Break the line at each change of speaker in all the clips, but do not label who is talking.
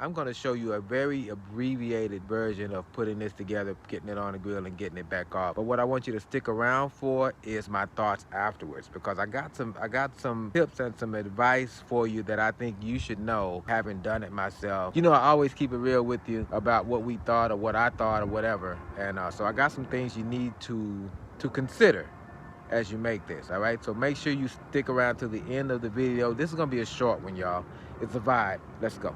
I'm going to show you a very abbreviated version of putting this together, getting it on the grill and getting it back off. But what I want you to stick around for is my thoughts afterwards, because I got some tips and some advice for you that I think you should know, having done it myself. You know, I always keep it real with you about what we thought or what I thought or whatever. And so I got some things you need to consider as you make this. All right, so make sure you stick around to the end of the video. This is gonna be a short one, y'all. It's a vibe. Let's go.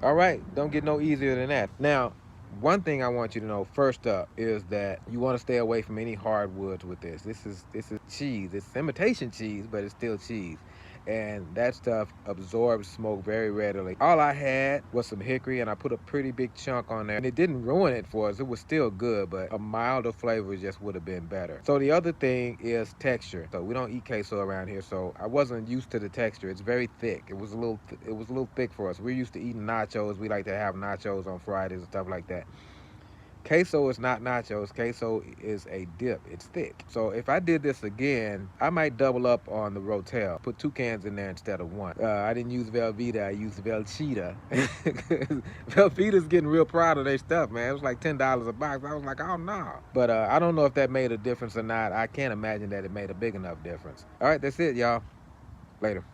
All right, don't get no easier than that. Now, one thing I want you to know first up is that you want to stay away from any hardwoods with this. This is cheese. It's imitation cheese, but it's still cheese. And that stuff absorbs smoke very readily. All I had was some hickory, and I put a pretty big chunk on there. And it didn't ruin it for us. It was still good, but a milder flavor just would have been better. So the other thing is texture. So we don't eat queso around here, so I wasn't used to the texture. It's very thick. It was a little thick for us. We're used to eating nachos. We like to have nachos on Fridays and stuff like that. Queso is not nachos. Queso is a dip. It's thick. So if I did this again, I might double up on the Rotel. Put 2 cans in there instead of 1. I didn't use Velveeta. I used Velveeta. Velveeta's getting real proud of their stuff, man. It was like $10 a box. I was like, oh, no. But I don't know if that made a difference or not. I can't imagine that it made a big enough difference. All right, that's it, y'all. Later.